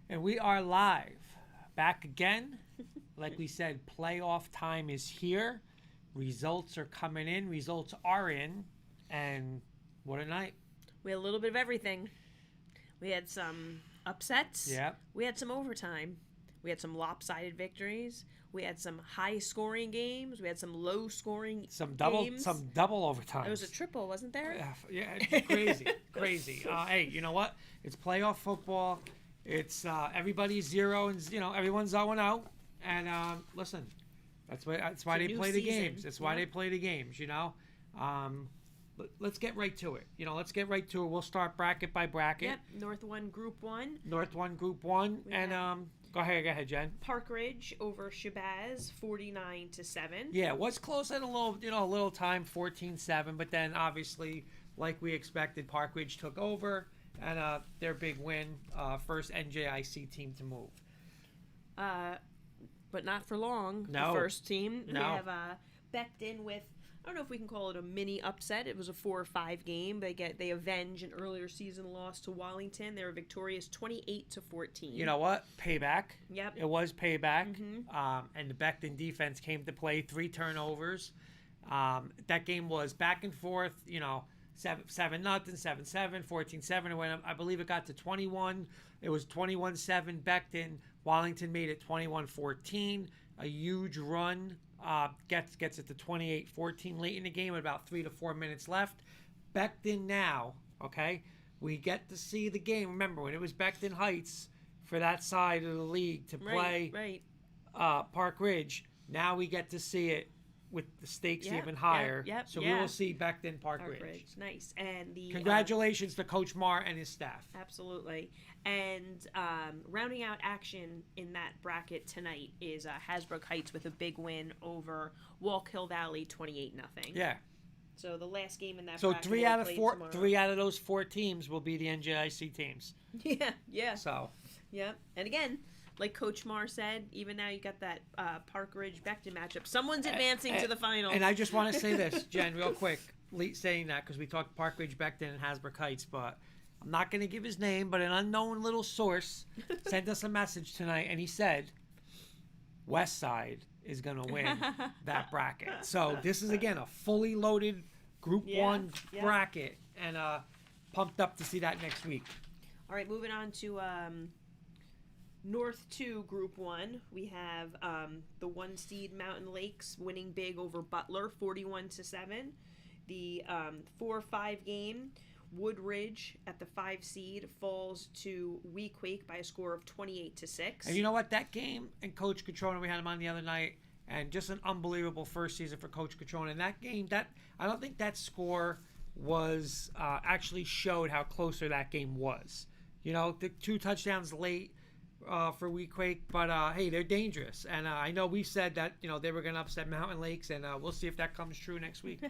And we are live. Back again. Like we said, playoff time is here. Results are coming in. Results are in. And what a night. We had a little bit of everything. We had some upsets. Yeah. We had some overtime. We had some lopsided victories. We had some high-scoring games. We had some low-scoring games. Some double overtime. There was a triple, wasn't there? Yeah, it's crazy, crazy. Hey, you know what? It's playoff football. It's everybody's 0 and everyone's 0-0. And listen, that's why they play the games. That's why they play the games. Let's get right to it. Let's get right to it. We'll start bracket by bracket. Yep. North 1, Group 1. North 1, Group 1. Go ahead, Jen. Park Ridge over Shabazz, 49-7. Yeah, it was close at a little time, 14-7. But then obviously, like we expected, Park Ridge took over. And their big win, first NJIC team to move. But not for long. No. The first team. No. We have Becton with, I don't know if we can call it a mini upset. It was a 4-5 game. They avenge an earlier season loss to Wallington. They were victorious 28-14. You know what? Payback. Yep. It was payback. Mm-hmm. And the Becton defense came to play, 3 turnovers. That game was back and forth, 7-0, 7-7, 14-7. I believe it got to 21. It was 21-7 Becton. Wallington made it 21-14. A huge run. Gets it to 28-14 late in the game with about 3 to 4 minutes left. Becton now, okay? We get to see the game. Remember, when it was Becton Heights for that side of the league to play Park Ridge, now we get to see it with the stakes even higher. So we will see Becton Park Ridge. Nice. And congratulations to Coach Marr and his staff. Absolutely. And rounding out action in that bracket tonight is Hasbro Heights with a big win over Walk Hill Valley, 28-0. Yeah. So the last game in that bracket. So 3 out of those 4 teams will be the NJIC teams. Yeah. So. Yeah. And again, like Coach Marr said, even now you got that Park Ridge Becton matchup. Someone's advancing to the final. And I just want to say this, Jen, real quick, saying that because we talked Park Ridge Becton and Hasbro Heights, but I'm not going to give his name, but an unknown little source sent us a message tonight, and he said West Side is going to win that bracket. So this is, again, a fully loaded Group 1 bracket, and pumped up to see that next week. All right, moving on to North 2, Group 1, we have the 1 seed Mountain Lakes winning big over Butler, 41-7. The 4-5 game, Woodridge at the 5 seed falls to Weequahic by a score of 28-6. And you know what? That game, and Coach Catrona, we had him on the other night, and just an unbelievable first season for Coach Catrona. And that game, I don't think that score was actually showed how closer that game was. The 2 touchdowns late for Weequahic, but hey, they're dangerous, and I know we said that they were going to upset Mountain Lakes, and we'll see if that comes true next week.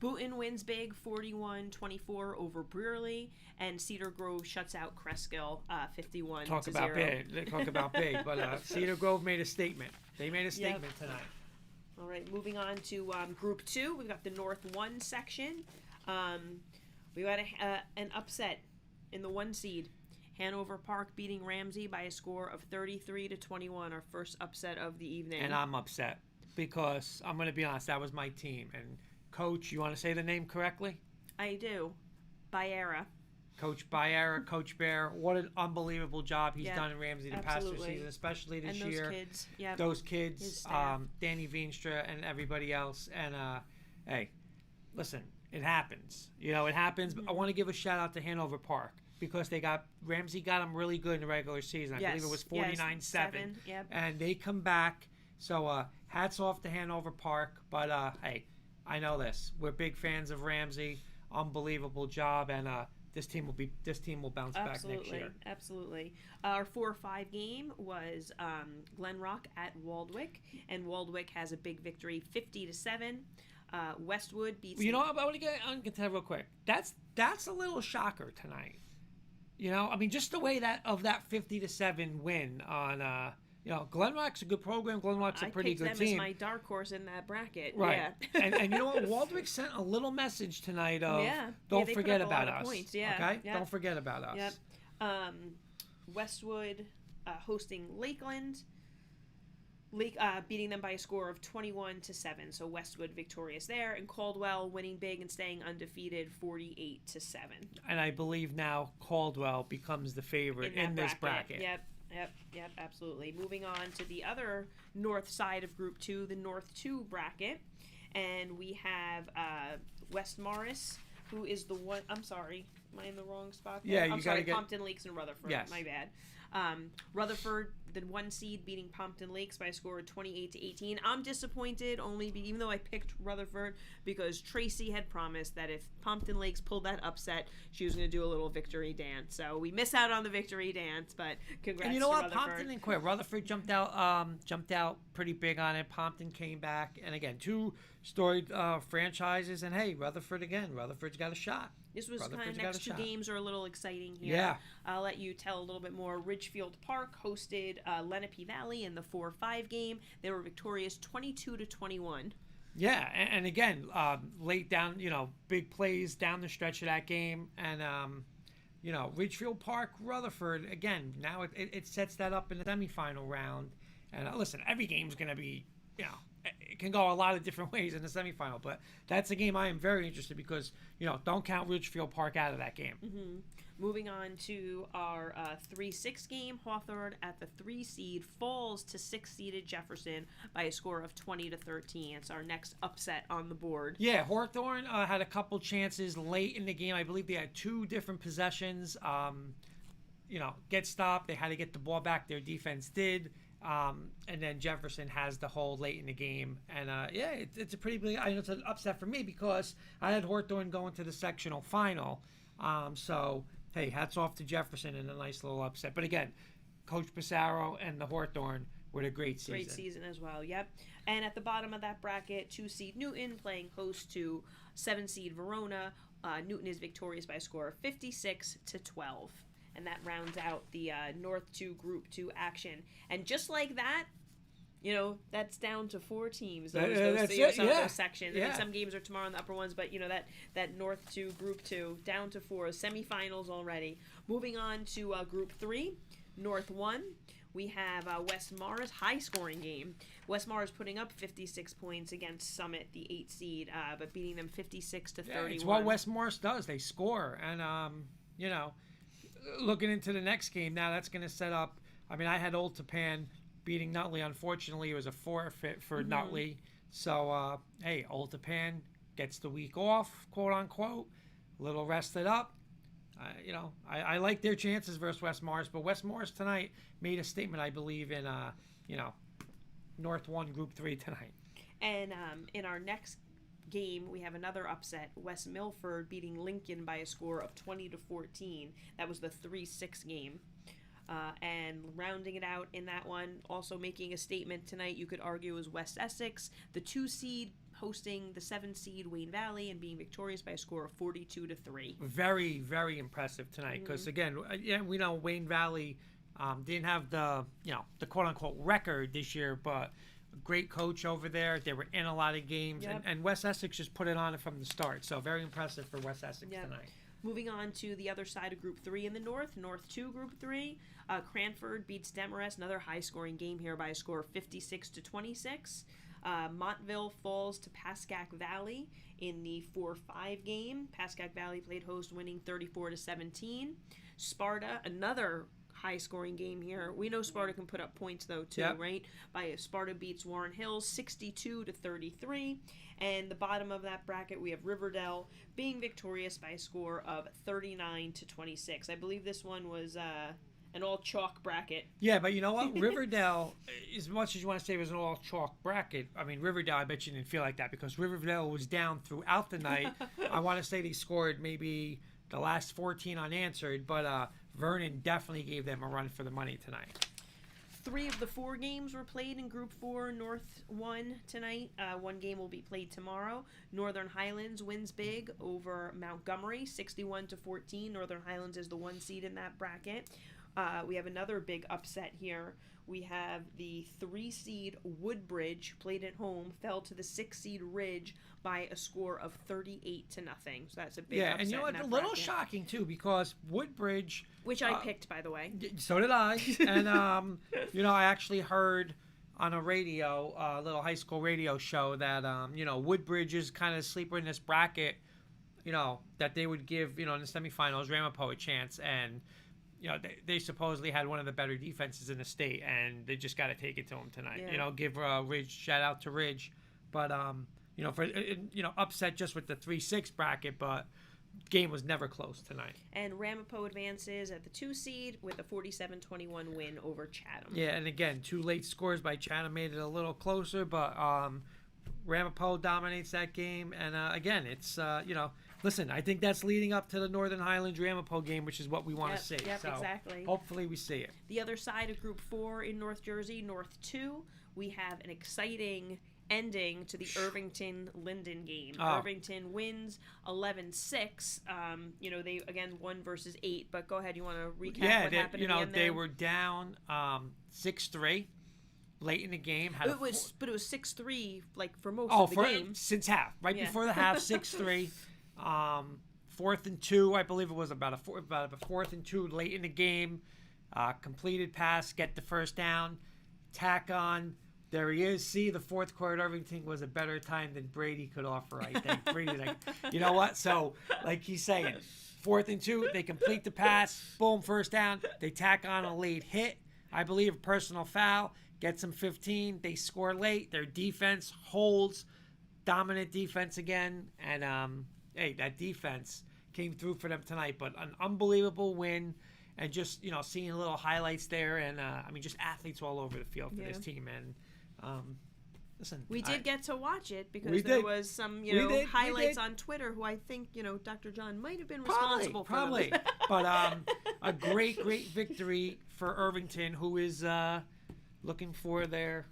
Boonton wins big, 41-24 over Brearley, and Cedar Grove shuts out Cresskill, 51-0. Talk about big, but Cedar Grove made a statement. They made a statement tonight. All right, moving on to Group 2, we've got the North 1 section. We got an upset in the 1 seed. Hanover Park beating Ramsey by a score of 33-21, our first upset of the evening. And I'm upset because I'm going to be honest, that was my team. And Coach, you want to say the name correctly? I do. Bayera. Coach Bayera, Coach Bear, what an unbelievable job he's done in Ramsey the past season, especially this year. Those kids, Danny Veenstra and everybody else. And hey, listen, it happens. It happens. Mm-hmm. I want to give a shout out to Hanover Park, because Ramsey got them really good in the regular season. I believe it was 49-7. Yep. And they come back. So hats off to Hanover Park. But hey, I know this. We're big fans of Ramsey. Unbelievable job, and this team will bounce back next year. Absolutely. Our 4-5 game was Glen Rock at Waldwick, and Waldwick has a big victory, 50-7. Westwood beats. I want to get on real quick. That's a little shocker tonight. Just the way that 50-7 win on Glen Rock's a good program. Glen Rock's a pretty good team. I picked them as my dark horse in that bracket. Right. Yeah. and you know what? Waldwick sent a little message tonight of don't forget about us. Points. Yeah. Okay? Yep. Don't forget about us. Yep. Westwood hosting Lakeland. Beating them by a score of 21-7. So Westwood victorious there, and Caldwell winning big and staying undefeated 48-7. And I believe now Caldwell becomes the favorite in this bracket. Yep, absolutely. Moving on to the other north side of Group 2, the North 2 bracket. And we have West Morris, who is the one... I'm sorry, am I in the wrong spot there? Yeah, I'm sorry, Pompton Lakes and Rutherford. Yes. My bad. Rutherford, the 1 seed, beating Pompton Lakes by a score of 28-18. I'm disappointed even though I picked Rutherford, because Tracy had promised that if Pompton Lakes pulled that upset, she was going to do a little victory dance. So we miss out on the victory dance, but congrats. And you know what? Rutherford. Pompton didn't quit. Rutherford jumped out pretty big on it. Pompton came back, and again, 2 storied franchises. And hey, Rutherford's got a shot. This was kind of next 2 games are a a little exciting here. Yeah. I'll let you tell a little bit more. Ridgefield Park hosted Lenape Valley in the 4-5 game. They were victorious 22-21. Yeah, and again, late down, big plays down the stretch of that game. And, Ridgefield Park, Rutherford, again, now it sets that up in the semifinal round. And listen, every game's going to be, it can go a lot of different ways in the semifinal, but that's a game I am very interested because, don't count Ridgefield Park out of that game. Mm-hmm. Moving on to our 3-6 game, Hawthorne at the 3 seed falls to 6-seeded Jefferson by a score of 20-13. It's our next upset on the board. Yeah, Hawthorne had a couple chances late in the game. I believe they had 2 different possessions. Get stopped. They had to get the ball back. Their defense did. And then Jefferson has the hold late in the game. And, it's a pretty big... it's an upset for me because I had Hawthorne going to the sectional final. So, hey, hats off to Jefferson and a nice little upset. But again, Coach Pissarro and the Hawthorne were a great season. Great season as well, yep. And at the bottom of that bracket, 2-seed Newton playing host to 7-seed Verona. Newton is victorious by a score of 56-12. And that rounds out the North 2 Group 2 action. And just like that, that's down to 4 teams. Those sections. Yeah. I mean, some games are tomorrow in the upper ones, but that North 2 Group 2 down to 4 semifinals already. Moving on to Group 3, North 1. We have West Mars, high-scoring game. West Mars putting up 56 points against Summit, the 8 seed, but beating them 56-31. Yeah, it's what West Mars does. They score, and looking into the next game now, that's going to set up. I mean, I had Old Tapan beating Nutley. Unfortunately, it was a forfeit for Nutley. So, hey, Old Tapan gets the week off, quote unquote, a little rested up. I like their chances versus West Mars, but West Mars tonight made a statement, I believe, in North 1 Group 3 tonight. And in our next game, we have another upset. West Milford beating Lincoln by a score of 20-14. That was the 3-6 game. And rounding it out in that one, also making a statement tonight, you could argue, is West Essex, the 2 seed hosting the 7 seed Wayne Valley and being victorious by a score of 42-3. Very, very impressive tonight because, again, we know Wayne Valley didn't have the quote unquote record this year, but great coach over there. They were in a lot of games, and West Essex just put it on from the start. So very impressive for West Essex tonight. Moving on to the other side of Group 3 in the North 2 Group 3. Cranford beats Demarest, another high-scoring game here by a score of 56-26. Montville falls to Pascack Valley in the 4-5 game. Pascack Valley played host, winning 34-17. Sparta, another high-scoring game here. We know Sparta can put up points, though, too, right? Sparta beats Warren Hills 62-33. And the bottom of that bracket, we have Riverdale being victorious by a score of 39-26. I believe this one was an all-chalk bracket. Yeah, but you know what? Riverdale, as much as you want to say it was an all-chalk bracket, I mean, Riverdale, I bet you didn't feel like that because Riverdale was down throughout the night. I want to say they scored maybe the last 14 unanswered, but Vernon definitely gave them a run for the money tonight. 3 of the 4 games were played in Group 4, North 1 tonight. 1 game will be played tomorrow. Northern Highlands wins big over Montgomery, 61-14. Northern Highlands is the 1 seed in that bracket. We have another big upset here. We have the 3-seed Woodbridge played at home, fell to the 6-seed Ridge by a score of 38-0. So that's a big upset. And you know what? A little shocking too, because Woodbridge, which I picked, by the way. So did I. And you know, I actually heard on a radio, a little high school radio show, that you know, Woodbridge is kind of sleeper in this bracket. You know, that they would give, you know, in the semifinals Ramapo a chance, and you know, they supposedly had one of the better defenses in the state, and they just got to take it to them tonight. Yeah. You know, give Ridge, shout out to Ridge. But, you know, for, you know, upset just with the 3-6 bracket, but game was never close tonight. And Ramapo advances at the 2-seed with a 47-21 win over Chatham. Yeah, and again, 2 late scores by Chatham made it a little closer, but Ramapo dominates that game. And, again, it's, you know, listen, I think that's leading up to the Northern Highlands Ramapo game, which is what we want to see. Yep, so exactly. Hopefully we see it. The other side of Group 4 in North Jersey, North 2, we have an exciting ending to the Irvington-Linden game. Irvington wins 11-6. You know, they, again, 1 versus 8. But go ahead, you want to recap what happened you know, in the end they there? were down 6-3 late in the game. But it was 6-3, like, for most of the game. Since half. Right before the half, 6-3. 4th and 2, I believe it was about a 4th and 2 late in the game. Completed pass, get the first down, tack on. There he is. See, the fourth quarter at Irvington was a better time than Brady could offer, I think. Brady's like, you know what? So, like he's saying, 4th and 2, they complete the pass, boom, first down. They tack on a late hit, I believe a personal foul, gets them 15. They score late. Their defense holds, dominant defense again. And, hey, that defense came through for them tonight. But an unbelievable win. And just, you know, seeing little highlights there. And, I mean, just athletes all over the field for this team. And, listen, we did get to watch it because there was some, you know, highlights on Twitter who I think, you know, Dr. John might have been responsible for probably. them. But a great victory for Irvington, who is looking for their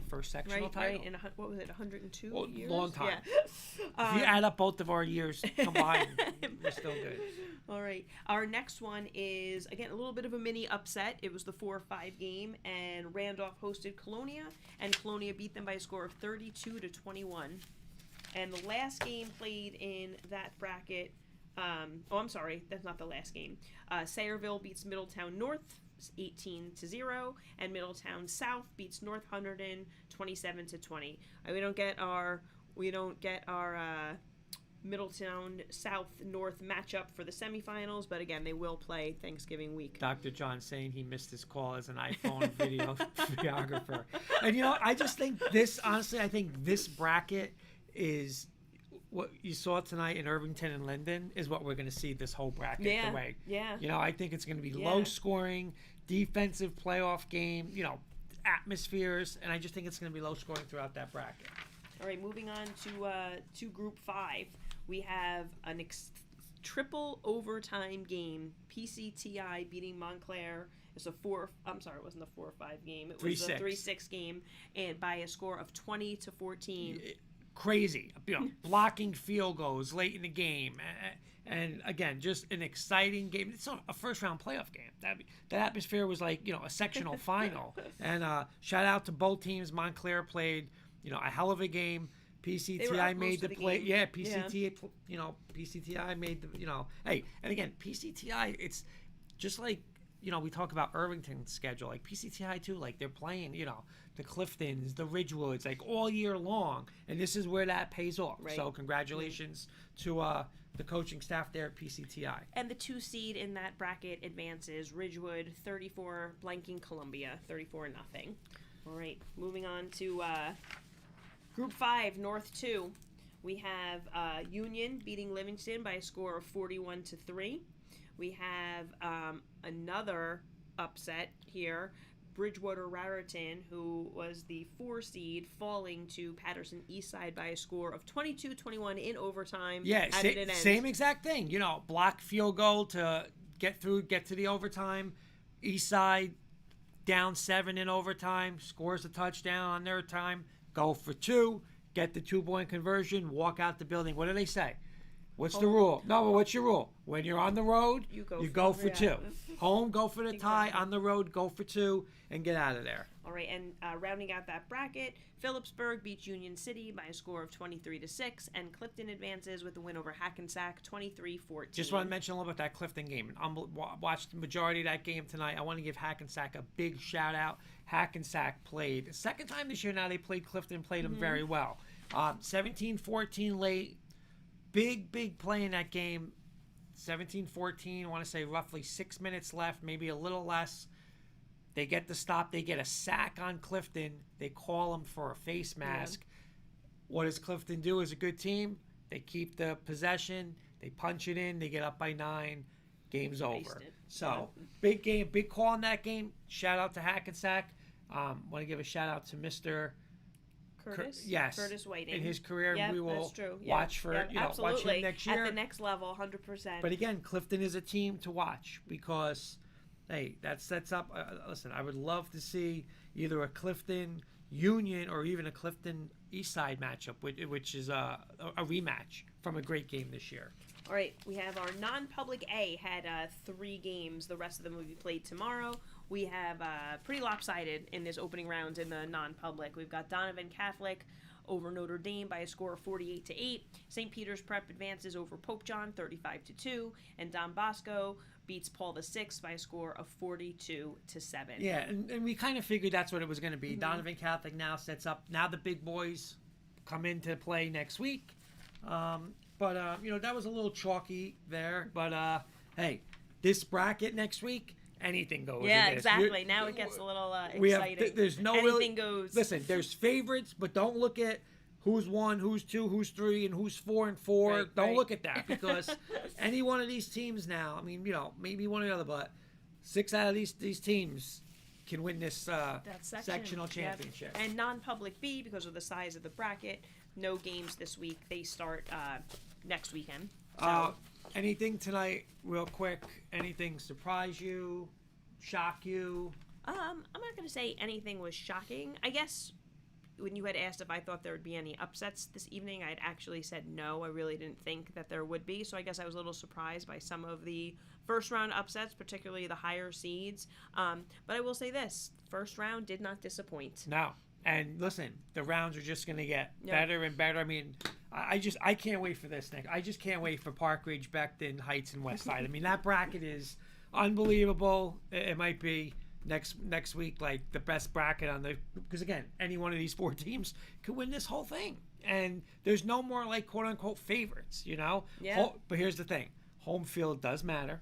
first sectional title. Right, in what was it, 102 years? Long time. Yeah. If you add up both of our years combined, we're still good. All right. Our next one is, again, a little bit of a mini upset. It was the 4-5 game, and Randolph hosted Colonia, and Colonia beat them by a score of 32-21. And the last game played in that bracket, I'm sorry, that's not the last game. Sayreville beats Middletown North 18-0, and Middletown South beats North Hunterdon 27-20. We don't get our Middletown South North matchup for the semifinals, but again, they will play Thanksgiving week. Dr. John saying he missed his call as an iPhone videographer. And, you know, I just think I think this bracket is what you saw tonight in Irvington and Linden is what we're going to see this whole bracket the way. Yeah. You know, I think it's going to be low scoring, defensive playoff game, you know, atmospheres, and I just think it's going to be low scoring throughout that bracket. All right, moving on to Group 5. We have a triple overtime game. PCTI beating Montclair. It's it wasn't a 4-5 game. It was a 3-6 game, and by a score of 20-14. Crazy, you know, blocking field goals late in the game, and again, just an exciting game. It's not a first-round playoff game. That atmosphere was like, you know, a sectional final. And shout out to both teams. Montclair played, you know, a hell of a game. PCTI made the play. Yeah, PCTI, you know, PCTI made the, you know, hey, and again, PCTI, it's just like, you know, we talk about Irvington's schedule, like PCTI too, like they're playing, you know, the Cliftons, the Ridgewoods, like all year long, and this is where that pays off. Right. So congratulations to the coaching staff there at PCTI. And the 2 seed in that bracket advances. Ridgewood 34, blanking Columbia 34-0. All right, moving on to Group 5, North 2. We have Union beating Livingston by a score of 41-3. We have another upset here. Bridgewater Raritan, who was the 4 seed, falling to Patterson Eastside by a score of 22-21 in overtime. Yeah, same exact thing. You know, block field goal to get to the overtime. Eastside down 7 in overtime, scores a touchdown on their time, go for 2, get the 2-point conversion, walk out the building. What do they say? What's the rule? No, but what's your rule? When you're on the road, you go for 2. Home, go for the tie. On the road, go for 2 and get out of there. All right, and rounding out that bracket, Phillipsburg beats Union City by a score of 23-6, and Clifton advances with a win over Hackensack 23-14. Just want to mention a little bit about that Clifton game. I watched the majority of that game tonight. I want to give Hackensack a big shout out. Hackensack played the second time this year now they played Clifton, played them very well. 17-14 late. Big play in that game. 17-14, I want to say roughly 6 minutes left, maybe a little less. They get the stop. They get a sack on Clifton. They call them for a face mask. Yeah. What does Clifton do as a good team? They keep the possession. They punch it in. They get up by 9. Game's over. So, big game, big call in that game. Shout out to Hackensack. Want to give a shout out to Mr. Curtis? Yes. Curtis Whiting. In his career, yep, we will that's true. watch for watch him next year. At the next level, 100%. But again, Clifton is a team to watch because, hey, that sets up. Listen, I would love to see either a Clifton Union or even a Clifton Eastside matchup, which is a rematch from a great game this year. All right, we have our non-public A had 3 games. The rest of them will be played tomorrow. We have pretty lopsided in this opening round in the non-public. We've got Donovan Catholic over Notre Dame by a score of 48-8. St. Peter's Prep advances over Pope John 35-2, and Don Bosco beats Paul VI by a score of 42-7. Yeah, and we kind of figured that's what it was going to be. Donovan Catholic now sets up. Now the big boys come into play next week. But that was a little chalky there. But hey, this bracket next week, anything goes. Yeah, exactly. Now it gets a little exciting. There's no anything goes. Listen, there's favorites, but don't look at who's 1, who's 2, who's 3, and who's 4 and 4. Don't look at that because any one of these teams now. I mean, maybe one or the other, but 6 out of these teams can win this sectional championship. Yep. And non-public B, because of the size of the bracket, no games this week. They start next weekend. So. Anything tonight, real quick? Anything surprise you, shock you? I'm not going to say anything was shocking. I guess when you had asked if I thought there would be any upsets this evening, I'd actually said no. I really didn't think that there would be. So I guess I was a little surprised by some of the first round upsets, particularly the higher seeds. But I will say this, first round did not disappoint. No. And listen, the rounds are just going to get better and better. I mean, I can't wait for this, Nick. I just can't wait for Park Ridge, Beckton, Heights, and Westside. I mean, that bracket is unbelievable. It might be next week like the best bracket on the, because again, any one of these 4 teams could win this whole thing. And there's no more like quote unquote favorites, Yeah. But here's the thing, home field does matter.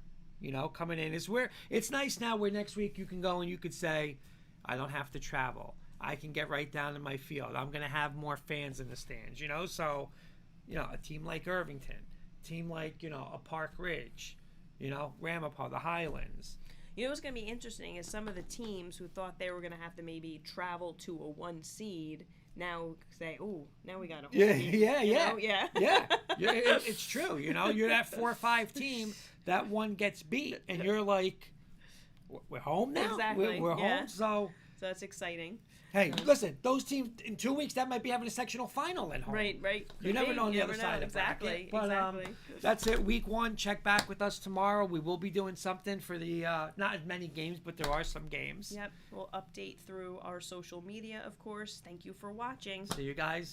Coming in is where it's nice now. Where next week you can go and you could say, I don't have to travel. I can get right down to my field. I'm going to have more fans in the stands, So, a team like Irvington, team like, a Park Ridge, Ramapo, the Highlands. What's going to be interesting is some of the teams who thought they were going to have to maybe travel to a 1 seed now say, oh, now we got a home team. Yeah. It's true. You're that 4 or 5 team, that one gets beat, and you're like, we're home now? Exactly. We're home, so that's exciting. Hey, listen, those teams, in 2 weeks, that might be having a sectional final at home. Right. You never know on the other side of the bracket. But, exactly. That's it. Week 1, check back with us tomorrow. We will be doing something for the, not as many games, but there are some games. Yep. We'll update through our social media, of course. Thank you for watching. See you guys